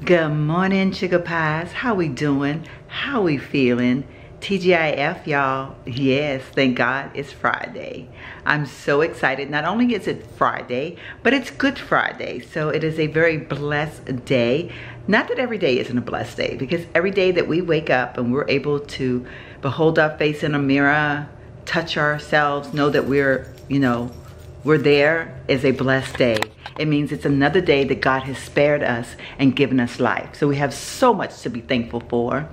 Good morning, sugar pies. How we doing? How we feeling? TGIF, y'all. Yes, thank God it's Friday. I'm so excited. Not only is it Friday, but it's Good Friday. So it is a very blessed day. Not that every day isn't a blessed day, because every day that we wake up and we're able to behold our face in a mirror, touch ourselves, know that we're there, is a blessed day. It means it's another day that God has spared us and given us life. So we have so much to be thankful for.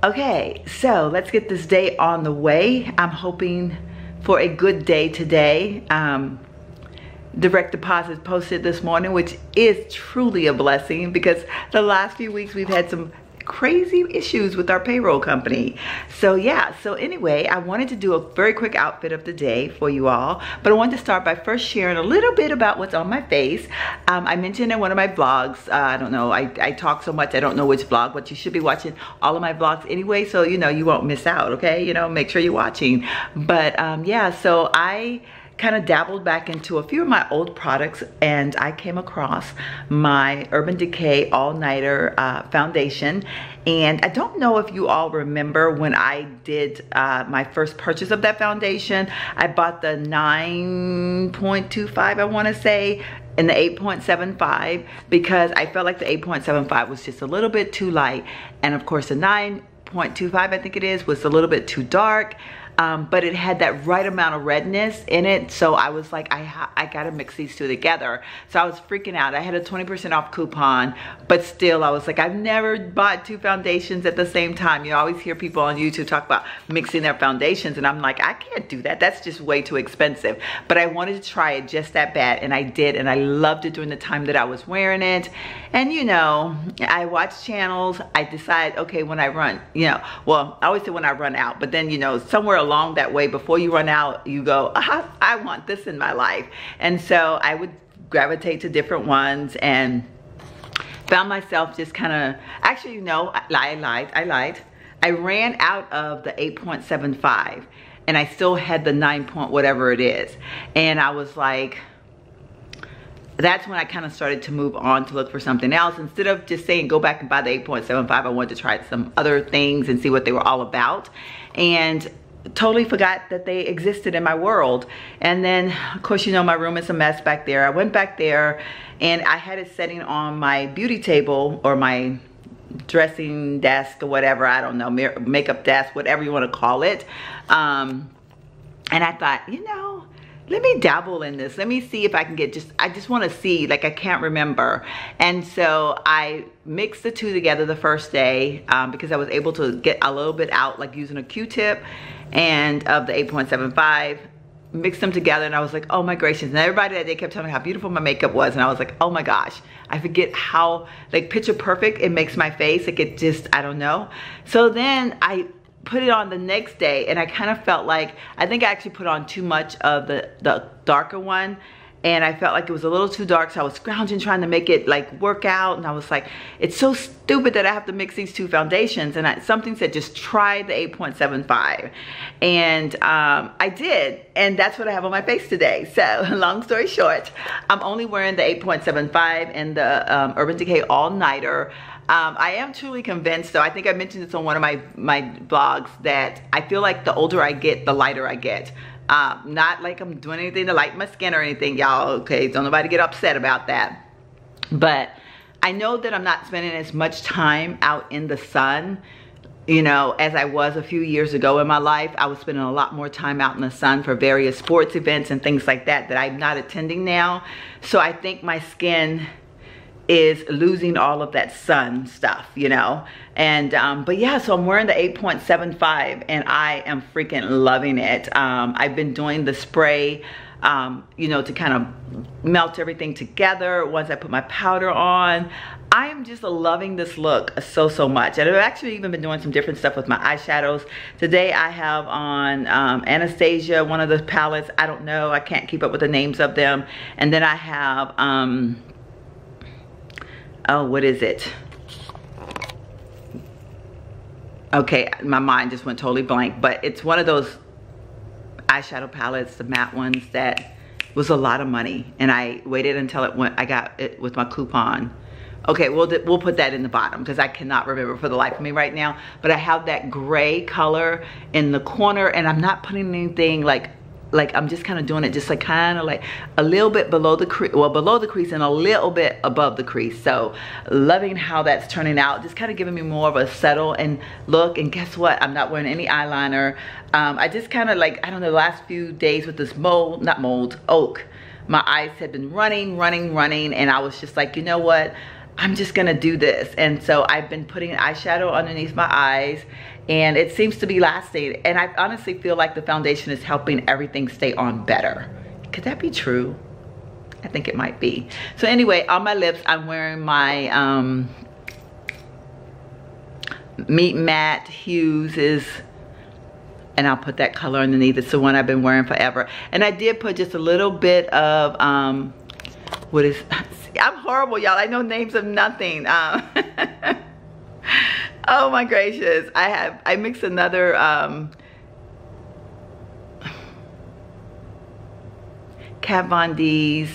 Okay, so let's get this day on the way. I'm hoping for a good day today. Direct deposit posted this morning, which is truly a blessing because the last few weeks we've had some crazy issues with our payroll company. So yeah, so anyway, I wanted to do a very quick outfit of the day for you all, but I wanted to start by first sharing a little bit about what's on my face. I mentioned in one of my vlogs, I don't know, I talk so much I don't know which vlog, but you should be watching all of my vlogs anyway, so you won't miss out, okay? Make sure you're watching. But yeah, so I kind of dabbled back into a few of my old products, and I came across my Urban Decay All-Nighter foundation. And I don't know if you all remember when I did my first purchase of that foundation. I bought the 9.25, I want to say, and the 8.75 because I felt like the 8.75 was just a little bit too light, and of course the 9.25, I think it is, was a little bit too dark. But it had that right amount of redness in it, so I was like, I gotta mix these two together. So I was freaking out. I had a 20% off coupon, but still I was like, I've never bought two foundations at the same time. You always hear people on YouTube talk about mixing their foundations, and I'm like, I can't do that. That's just way too expensive. But I wanted to try it just that bad, and I did, and I loved it during the time that I was wearing it. And I watch channels. I decide, okay, when I run, well, I always say when I run out, but then somewhere along that way, before you run out, you go, I want this in my life. And so I would gravitate to different ones and found myself just kind of, actually, no, I lied. I ran out of the 8.75 and I still had the 9 point whatever it is. And I was like, that's when I kind of started to move on to look for something else. Instead of just saying go back and buy the 8.75, I wanted to try some other things and see what they were all about. And totally forgot that they existed in my world. And then of course my room is a mess back there. I went back there and I had it sitting on my beauty table or my dressing desk or whatever, I don't know, makeup desk, whatever you want to call it. And I thought, let me dabble in this. Let me see if I can get I just want to see, like I can't remember. And so I mixed the two together the first day because I was able to get a little bit out, like using a Q-tip and of the 8.75, mixed them together, and I was like, oh my gracious. And everybody that day kept telling me how beautiful my makeup was, and I was like, oh my gosh, I forget how like picture perfect it makes my face. Like it just, I don't know. So then I put it on the next day, and I kind of felt like, I think I actually put on too much of the darker one, and I felt like it was a little too dark, so I was scrounging trying to make it like work out, and I was like, it's so stupid that I have to mix these two foundations. And something said just try the 8.75, and I did, and that's what I have on my face today. So long story short, I'm only wearing the 8.75 and the Urban Decay All-Nighter. I am truly convinced, though, I think I mentioned this on one of my vlogs, that I feel like the older I get, the lighter I get. Not like I'm doing anything to lighten my skin or anything, y'all, okay? Don't nobody get upset about that. But I know that I'm not spending as much time out in the sun, as I was a few years ago in my life. I was spending a lot more time out in the sun for various sports events and things like that I'm not attending now. So I think my skin is losing all of that sun stuff, and but yeah, so I'm wearing the 8.75 and I am freaking loving it. I've been doing the spray to kind of melt everything together once I put my powder on. I am just loving this look so much, and I've actually even been doing some different stuff with my eyeshadows. Today I have on Anastasia, one of the palettes. I don't know, I can't keep up with the names of them. And then I have oh, what is it? Okay, my mind just went totally blank, but it's one of those eyeshadow palettes, the matte ones, that was a lot of money, and I waited until I got it with my coupon Okay, we'll put that in the bottom because I cannot remember for the life of me right now. But I have that gray color in the corner, and I'm not putting anything like I'm just kind of doing it just like kind of like a little bit below the crease, well, below the crease and a little bit above the crease. So loving how that's turning out, just kind of giving me more of a settle and look. And guess what? I'm not wearing any eyeliner. I just kind of like, I don't know, the last few days with this oak, my eyes had been running, and I was just like, you know what? I'm just gonna do this. And so I've been putting eyeshadow underneath my eyes, and it seems to be lasting. And I honestly feel like the foundation is helping everything stay on better. Could that be true? I think it might be. So anyway, on my lips, I'm wearing my Meet Matte Hues and I'll put that color underneath. It's the one I've been wearing forever. And I did put just a little bit of, I'm horrible, y'all. I know names of nothing. Oh my gracious. I mixed another Kat Von D's.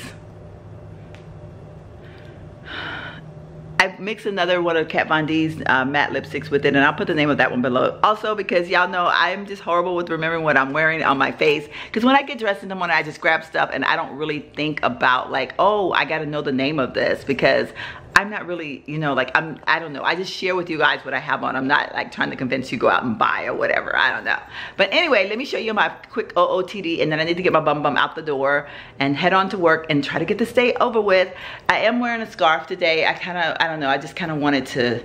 I mixed another one of Kat Von D's matte lipsticks with it, and I'll put the name of that one below. Also, because y'all know I'm just horrible with remembering what I'm wearing on my face. Because when I get dressed in the morning, I just grab stuff and I don't really think about like, oh, I gotta know the name of this, because I'm not really, you know, like I don't know. I just share with you guys what I have on. I'm not like trying to convince you to go out and buy or whatever. I don't know. But anyway, let me show you my quick OOTD, and then I need to get my bum out the door and head on to work and try to get this day over with. I am wearing a scarf today. I don't know. I just kind of wanted to,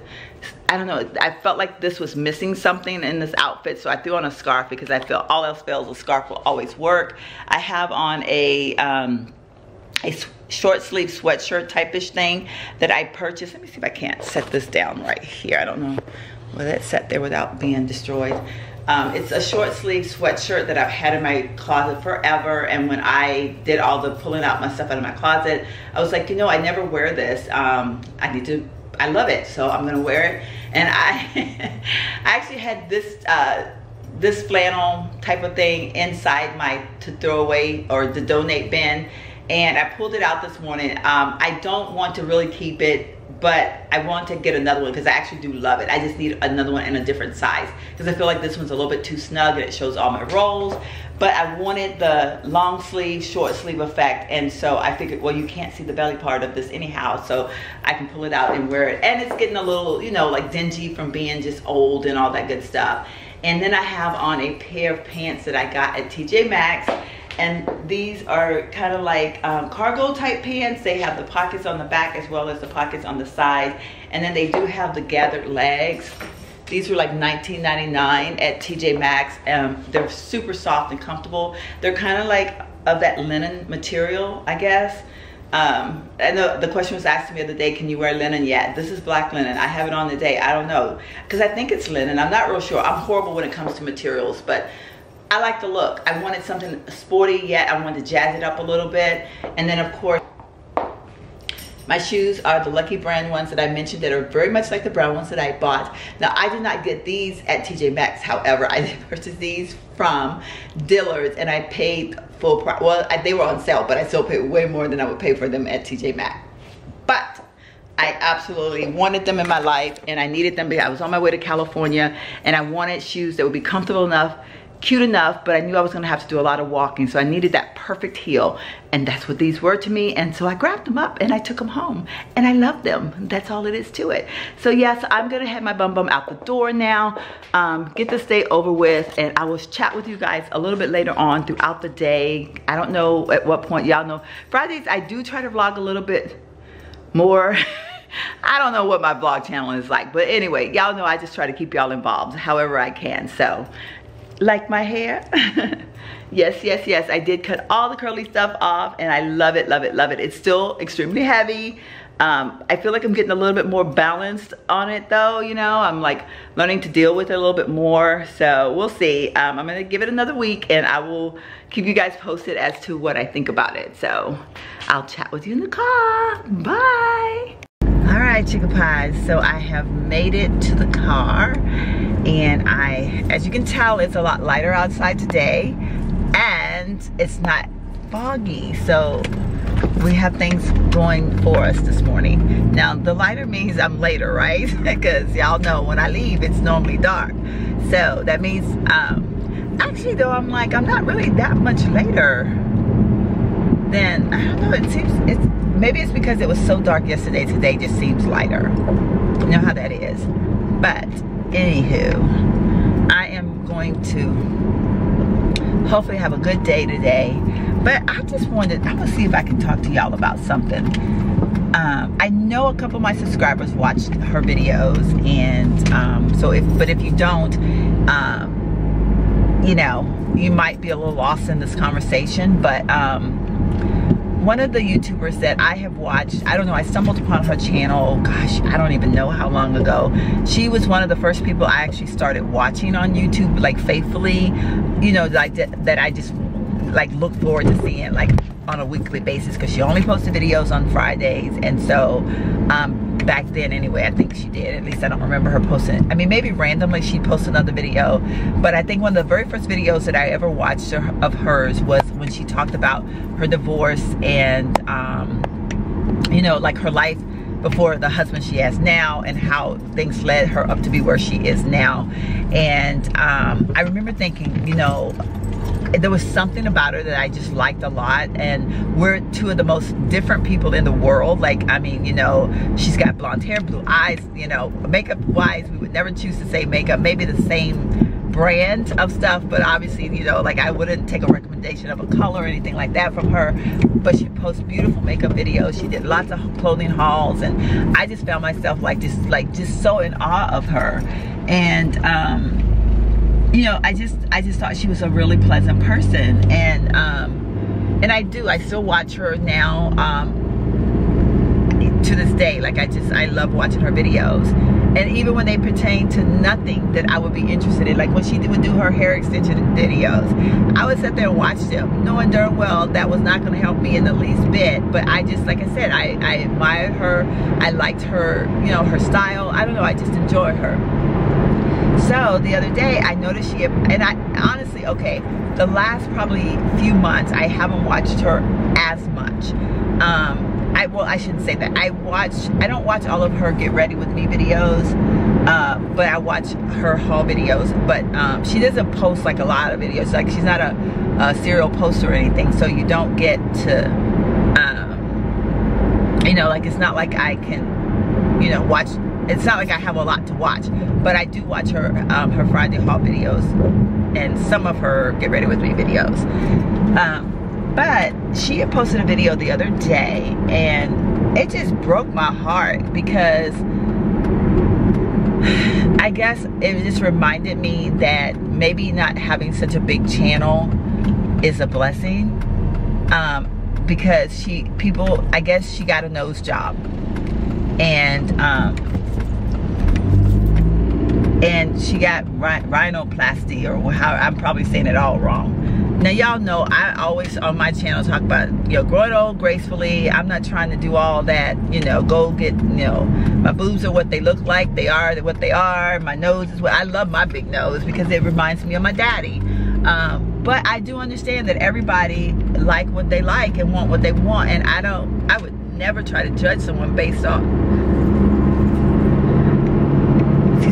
I don't know. I felt like this was missing something in this outfit, so I threw on a scarf because I feel all else fails, a scarf will always work. I have on a short sleeve sweatshirt type-ish thing that I purchased. Let me see if I can't set this down right here. I don't know whether that's set there without being destroyed. It's a short sleeve sweatshirt that I've had in my closet forever, and when I did all the pulling out my stuff out of my closet, I was like, you know, I never wear this. I love it, so I'm gonna wear it. And I actually had this flannel type of thing inside my to throw away or the donate bin, and I pulled it out this morning. I don't want to really keep it, but I want to get another one because I actually do love it. I just need another one in a different size because I feel like this one's a little bit too snug and it shows all my rolls. But I wanted the long sleeve, short sleeve effect, and so I figured, well, you can't see the belly part of this anyhow, so I can pull it out and wear it. And it's getting a little, you know, like dingy from being just old and all that good stuff. And then I have on a pair of pants that I got at TJ Maxx. And these are kind of like cargo type pants. They have the pockets on the back as well as the pockets on the side. And then they do have the gathered legs. These were like $19.99 at TJ Maxx. They're super soft and comfortable. They're kind of like of that linen material, I guess. And the question was asked to me the other day, can you wear linen yet? This is black linen. I have it on today. I don't know. Because I think it's linen. I'm not real sure. I'm horrible when it comes to materials, but I like the look. I wanted something sporty, yet I wanted to jazz it up a little bit. And then of course, my shoes are the Lucky Brand ones that I mentioned that are very much like the brown ones that I bought. Now, I did not get these at TJ Maxx. However, I did purchase these from Dillard's, and I paid full price. Well, they were on sale, but I still paid way more than I would pay for them at TJ Maxx. But I absolutely wanted them in my life, and I needed them because I was on my way to California, and I wanted shoes that would be comfortable enough, cute enough, but I knew I was gonna have to do a lot of walking, so I needed that perfect heel, and that's what these were to me. And so I grabbed them up and I took them home, and I love them. That's all it is to it. So yes, I'm gonna head my bum out the door now, get this day over with, and I will chat with you guys a little bit later on throughout the day. I don't know at what point. Y'all know Fridays I do try to vlog a little bit more. I don't know what my vlog channel is like, but anyway, y'all know I just try to keep y'all involved however I can. So like my hair? yes, I did cut all the curly stuff off, and I love it. It's still extremely heavy. I feel like I'm getting a little bit more balanced on it though, you know. I'm like learning to deal with it a little bit more, so we'll see. I'm gonna give it another week, and I will keep you guys posted as to what I think about it. So I'll chat with you in the car. Bye. All right, chicken pies, so I have made it to the car, and as you can tell, it's a lot lighter outside today, and it's not foggy, so we have things going for us this morning. Now the lighter means I'm later, right? Because y'all know when I leave it's normally dark, so that means actually though I'm like, I'm not really that much later than, I don't know, it seems, maybe it's because it was so dark yesterday. Today just seems lighter. You know how that is. But anywho, I am going to hopefully have a good day today. But I just wanted, I'm gonna see if I can talk to y'all about something. I know a couple of my subscribers watched her videos, and so if you don't, you know, you might be a little lost in this conversation. But one of the YouTubers that I have watched, I don't know, I stumbled upon her channel, gosh, I don't even know how long ago. She was one of the first people I actually started watching on YouTube, like faithfully, you know, like that I just like look forward to seeing like on a weekly basis, because she only posted videos on Fridays. And so back then anyway, I think she did, at least I don't remember her posting, I mean maybe randomly she'd post another video, but I think one of the very first videos that I ever watched of hers was when she talked about her divorce and you know, like her life before the husband she has now, and how things led her up to be where she is now. And I remember thinking, you know, there was something about her that I just liked a lot, and we're two of the most different people in the world. Like, I mean, you know, she's got blonde hair, blue eyes, you know, makeup wise, we would never choose to say makeup, maybe the same brand of stuff, but obviously, you know, like I wouldn't take a recommendation of a color or anything like that from her. But she posts beautiful makeup videos, she did lots of clothing hauls, and I just found myself like just so in awe of her. And you know, I just thought she was a really pleasant person. And I still watch her now to this day. Like I love watching her videos, and even when they pertain to nothing that I would be interested in, like when she would do her hair extension videos, I would sit there and watch them, knowing darn well that was not going to help me in the least bit. But I just, like I said, I admired her, I liked her, you know, her style, I don't know, I just enjoyed her. So the other day I noticed she, and I honestly, okay, the last probably few months I haven't watched her as much. Well, I shouldn't say that. I don't watch all of her get ready with me videos, but I watch her haul videos. But she doesn't post like a lot of videos. Like she's not a serial poster or anything, so you don't get to, you know, like it's not like I can, you know, watch. It's not like I have a lot to watch, but I do watch her her Friday haul videos and some of her get ready with me videos. But she had posted a video the other day, and it just broke my heart, because I guess it just reminded me that maybe not having such a big channel is a blessing, because I guess she got a nose job, and she got rhinoplasty, or how, I'm probably saying it all wrong. Now y'all know I always on my channel talk about, you know, growing old gracefully. I'm not trying to do all that, you know, go get, you know, my boobs are what they look like, they are what they are, my nose is what, I love my big nose because it reminds me of my daddy. But I do understand that everybody like what they like and want what they want, and I would never try to judge someone based on,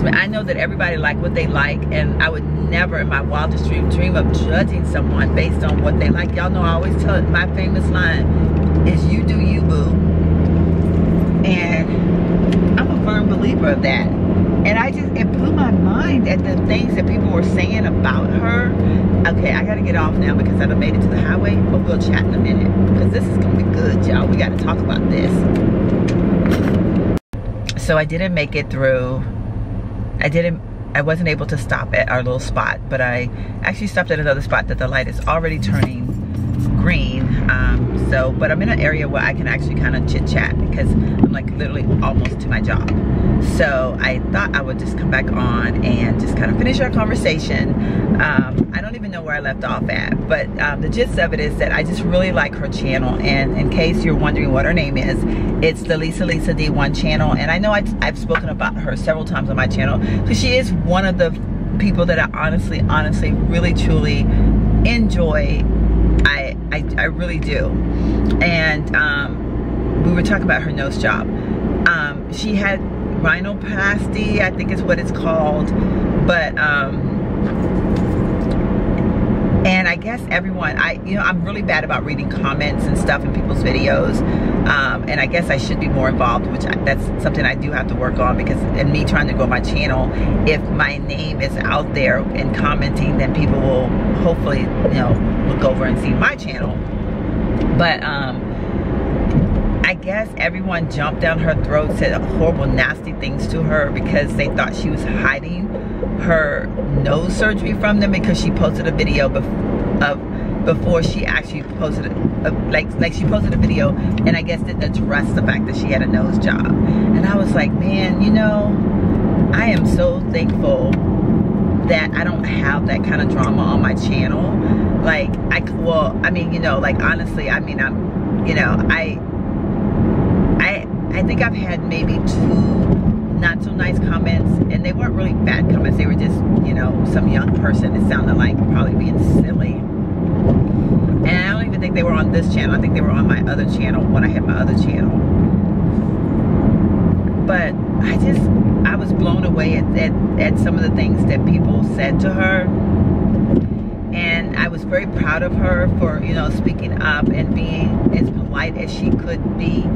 I know that everybody like what they like, and I would never in my wildest dream of judging someone based on what they like. Y'all know I always tell it, my famous line is, you do you, boo. And I'm a firm believer of that. And it blew my mind at the things that people were saying about her. Okay, I gotta get off now because I done made it to the highway, but we'll chat in a minute, because this is gonna be good, y'all. We gotta talk about this. So I didn't make it through. I wasn't able to stop at our little spot, but I actually stopped at another spot that the light is already turning green. But I'm in an area where I can actually kind of chit chat, because I'm like literally almost to my job. So I thought I would just come back on and just kind of finish our conversation. I don't even know where I left off at, but the gist of it is that I just really like her channel. And in case you're wondering what her name is, it's the Lisa D1 channel. And I know I've spoken about her several times on my channel, because she is one of the people that I honestly, really, truly enjoy. I I really do. And we were talking about her nose job. She had rhinoplasty, I think is what it's called. But and I guess everyone, you know, I'm really bad about reading comments and stuff in people's videos. And I guess I should be more involved, which that's something I do have to work on, because in me trying to grow my channel, if my name is out there and commenting, then people will hopefully, you know, look over and see my channel. But I guess everyone jumped down her throat, said horrible, nasty things to her because they thought she was hiding her nose surgery from them, because she posted a video before she actually posted like she posted a video, and I guess didn't address the fact that she had a nose job. And I was like, man, you know, I am so thankful that I don't have that kind of drama on my channel. Like, well, I mean, you know, like, honestly, I mean, I'm, you know, I think I've had maybe 2 not so nice comments, and they weren't really bad comments. They were just, you know, some young person, it sounded like, probably being silly. And I don't even think they were on this channel. I think they were on my other channel when I had my other channel. But I was blown away at some of the things that people said to her. And I was very proud of her for, you know, speaking up and being as polite as she could be,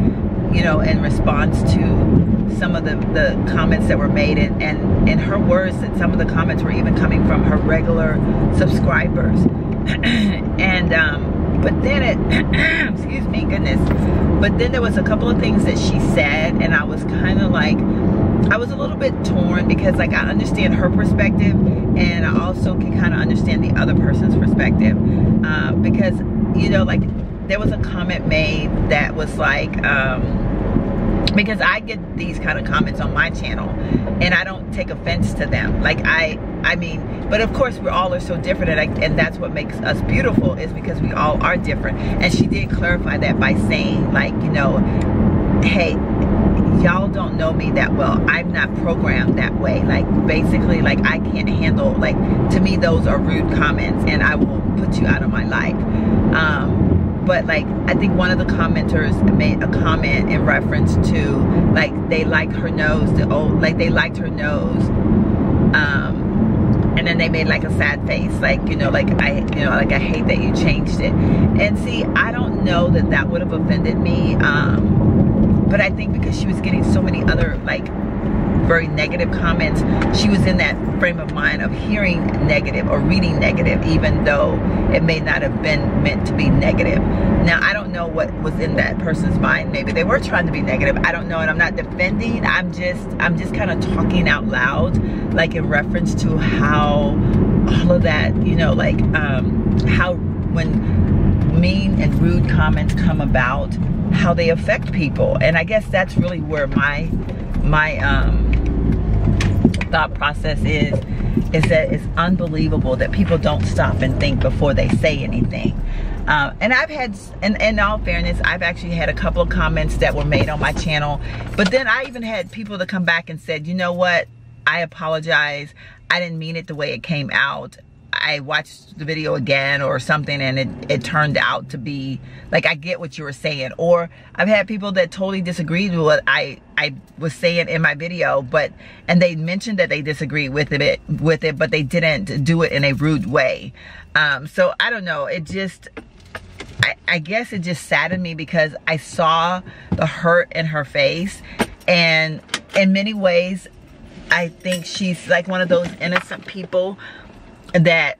you know, in response to some of the comments that were made. And in her words, that some of the comments were even coming from her regular subscribers. And but then it excuse me, goodness, but then there was a couple of things that she said, and I was kind of like, I was a little bit torn, because like I understand her perspective, and I also can kind of understand the other person's perspective, because, you know, like there was a comment made that was like, because I get these kind of comments on my channel and I don't take offense to them. Like I mean, but of course we all are so different, and that's what makes us beautiful, is because we all are different. And she did clarify that by saying, like, you know, hey, y'all don't know me that well. I'm not programmed that way. Like, basically, like, I can't handle, like, to me those are rude comments, and I will put you out of my life. But like, I think one of the commenters made a comment in reference to, like, they like her nose, like they liked her nose, and then they made like a sad face, like, you know, like I hate that you changed it. And see, I don't know that that would have offended me, but I think because she was getting so many other, like, very negative comments, she was in that frame of mind of hearing negative or reading negative, even though it may not have been meant to be negative. Now, I don't know what was in that person's mind. Maybe they were trying to be negative. I don't know, and I'm not defending. I'm just kind of talking out loud, like in reference to how all of that, you know, like how when mean and rude comments come about, how they affect people. And I guess that's really where my thought process is that it's unbelievable that people don't stop and think before they say anything. And I've had, in all fairness, I've actually had a couple of comments that were made on my channel, but then I even had people that come back and said, you know what, I apologize, I didn't mean it the way it came out. I watched the video again or something, and it turned out to be like, I get what you were saying. Or I've had people that totally disagreed with what I was saying in my video, and they mentioned that they disagreed with it, but they didn't do it in a rude way. So I don't know, it just, I guess it just saddened me, because I saw the hurt in her face, and in many ways I think she's like one of those innocent people that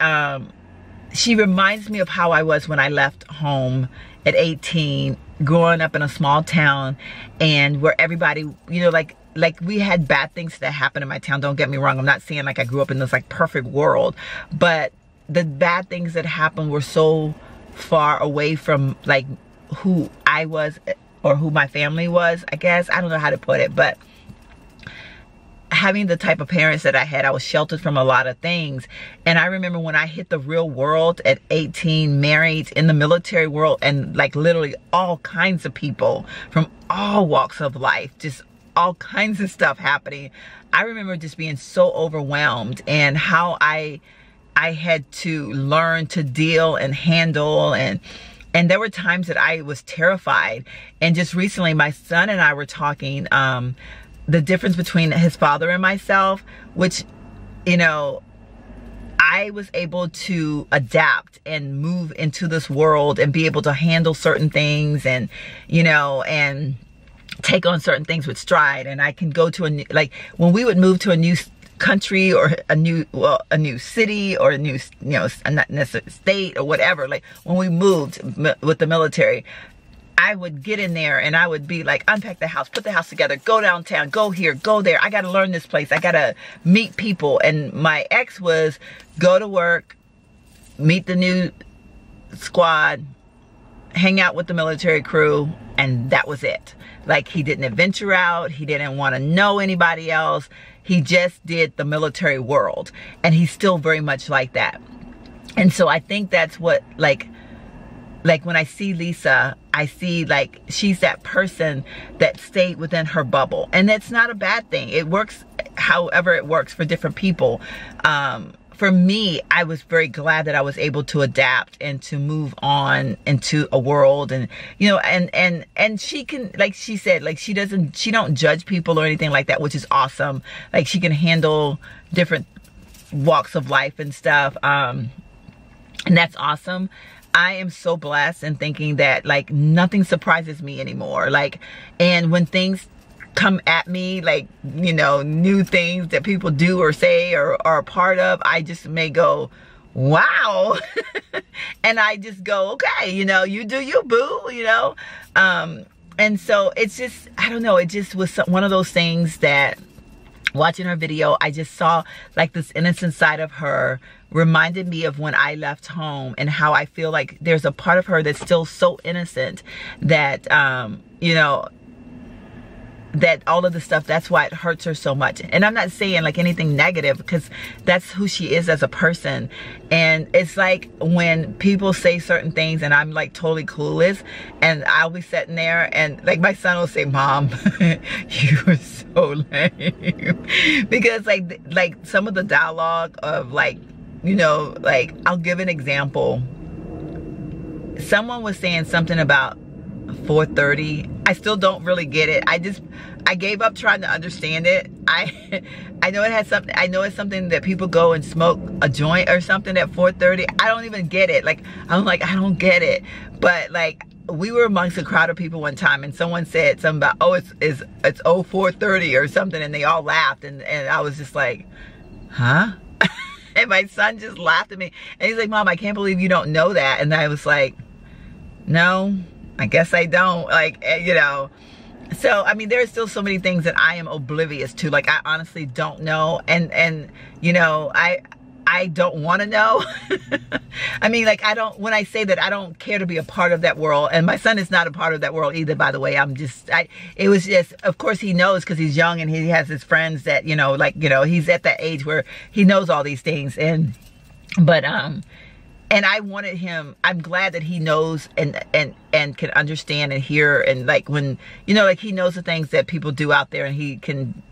she reminds me of how I was when I left home at 18, growing up in a small town, and where everybody, you know, like we had bad things that happened in my town. Don't get me wrong, I'm not saying like I grew up in this like perfect world, but the bad things that happened were so far away from like who I was or who my family was, I guess. I don't know how to put it, but having the type of parents that I had, I was sheltered from a lot of things. And I remember when I hit the real world at 18, married, in the military world, and like literally all kinds of people from all walks of life, just all kinds of stuff happening. I remember just being so overwhelmed, and how I had to learn to deal and handle and And there were times that I was terrified. And just recently, my son and I were talking, the difference between his father and myself, which, you know, I was able to adapt and move into this world and be able to handle certain things and, you know, and take on certain things with stride. And I can go to a new, like when we would move to a new country or a new city or a new, you know, not necessarily state or whatever, like when we moved with the military, I would get in there and I would be like, unpack the house, put the house together, go downtown, go here, go there. I got to learn this place. I got to meet people. And my ex was go to work, meet the new squad, hang out with the military crew, and that was it. Like, he didn't venture out. He didn't want to know anybody else. He just did the military world. And he's still very much like that. And so I think that's what, like when I see Lisa, I see like she's that person that stayed within her bubble. And that's not a bad thing. It works however it works for different people. For me, I was very glad that I was able to adapt and to move on into a world, and you know, and she can, like she said, like she don't judge people or anything like that, which is awesome. Like she can handle different walks of life and stuff, and that's awesome. I am so blessed in thinking that like nothing surprises me anymore. Like, and when things come at me, like, you know, new things that people do or say or are a part of, I just may go, wow. And I just go, okay, you know, you do you, boo, you know. And so it's just, I don't know, it just was one of those things that watching her video, I just saw like this innocent side of her, reminded me of when I left home and how I feel like there's a part of her that's still so innocent that, you know, that all of the stuff, that's why it hurts her so much. And I'm not saying like anything negative, because that's who she is as a person. And it's like when people say certain things and I'm like totally clueless, and I'll be sitting there and like my son will say, Mom, you are so lame. Because like some of the dialogue of like, you know, like I'll give an example. Someone was saying something about 4:30. I still don't really get it. I gave up trying to understand it. I know it has something, I know it's something that people go and smoke a joint or something at 4:30. I don't even get it. Like, I'm like, I don't get it. But like, we were amongst a crowd of people one time and someone said something about, oh, it's 4:30 or something, and they all laughed, and I was just like, huh? And my son just laughed at me and he's like, Mom, I can't believe you don't know that. And I was like, no, I guess I don't, like, you know. So I mean, there are still so many things that I am oblivious to. Like, I honestly don't know, and you know, I don't want to know. I mean, like, I don't, when I say that, I don't care to be a part of that world, and my son is not a part of that world either, by the way. It was just, of course he knows because he's young and he has his friends that, you know, like, you know, he's at that age where he knows all these things, but and I wanted him, I'm glad that he knows and can understand and hear, and like when, you know, like he knows the things that people do out there and he can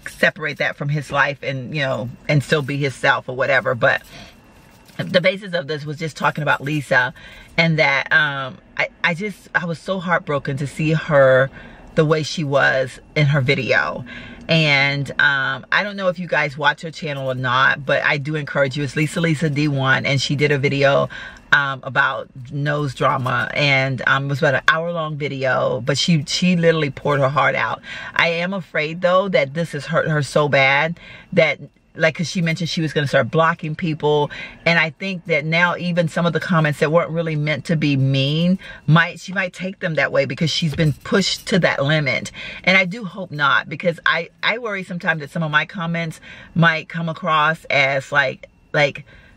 separate that from his life and, you know, and still be himself or whatever. But the basis of this was just talking about Lisa, and that I was so heartbroken to see her the way she was in her video. And I don't know if you guys watch her channel or not, but I do encourage you. It's Lisa D1, and she did a video about nose drama, and it was about an hour-long video, but she literally poured her heart out. I am afraid though that this has hurt her so bad that, like, because she mentioned she was going to start blocking people, and I think that now even some of the comments that weren't really meant to be mean, she might take them that way because she's been pushed to that limit. And I do hope not, because I worry sometimes that some of my comments might come across as like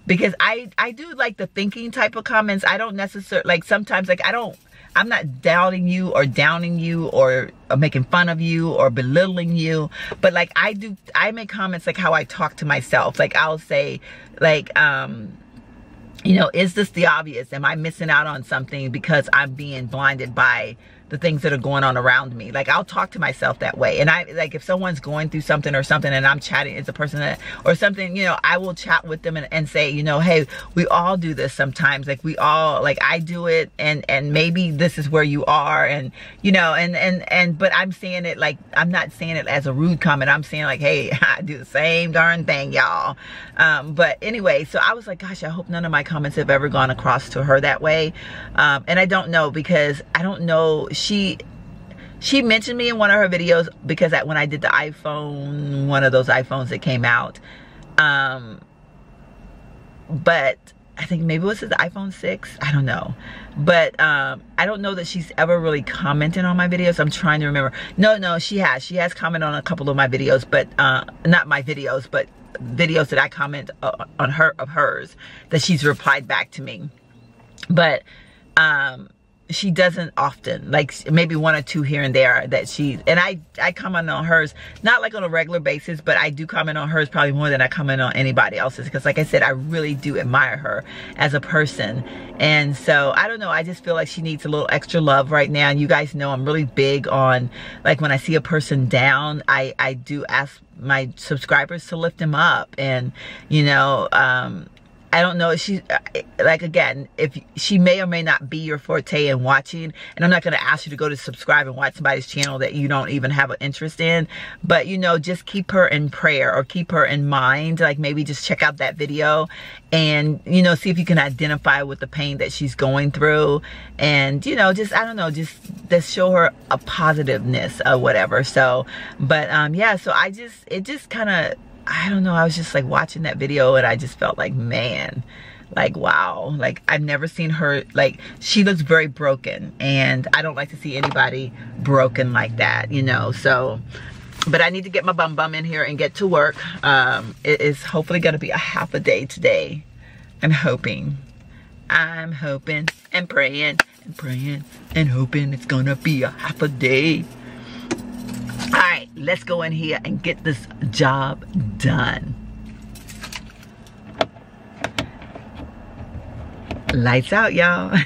because I do like the thinking type of comments. I don't necessarily, like, sometimes, like, I'm not doubting you or downing you or making fun of you or belittling you, but like I make comments like how I talk to myself. Like, I'll say like, you know, is this the obvious? Am I missing out on something because I'm being blinded by the things that are going on around me. Like, I'll talk to myself that way. And I, like, if someone's going through something or something and I'm chatting, it's a person that, or something, you know, I will chat with them and say, you know, hey, we all do this sometimes. Like, we all, like, I do it, and maybe this is where you are, and, you know, but I'm saying it like, I'm not saying it as a rude comment. I'm saying like, hey, I do the same darn thing, y'all. But anyway, so I was like, gosh, I hope none of my comments have ever gone across to her that way. And I don't know, because I don't know, she mentioned me in one of her videos, because when I did the iPhone, one of those iPhones that came out, but I think maybe it was the iPhone 6, I don't know, but I don't know that she's ever really commented on my videos. I'm trying to remember. No, she has commented on a couple of my videos, but not my videos, but videos that I comment on hers, that she's replied back to me. But she doesn't often, like maybe one or two here and there that she, and I comment on hers, not like on a regular basis, but I do comment on hers probably more than I comment on anybody else's, because like I said, I really do admire her as a person. And so I don't know, I just feel like she needs a little extra love right now. And you guys know I'm really big on, like, when I see a person down, I do ask my subscribers to lift them up. And you know, I don't know, she, like, again, if she may or may not be your forte in watching, and I'm not going to ask you to go to subscribe and watch somebody's channel that you don't even have an interest in, but, you know, just keep her in prayer, or keep her in mind. Like, maybe just check out that video and, you know, see if you can identify with the pain that she's going through, and, you know, just, I don't know, just show her a positiveness or whatever. So, but yeah, so it just kind of, I don't know, I was just like watching that video, and I just felt like, man, like, wow, like I've never seen her, like, she looks very broken, and I don't like to see anybody broken like that, you know. So, but I need to get my bum in here and get to work. It is hopefully gonna be a half a day today. I'm hoping and praying and hoping it's gonna be a half a day. All right, let's go in here and get this job done. Lights out, y'all.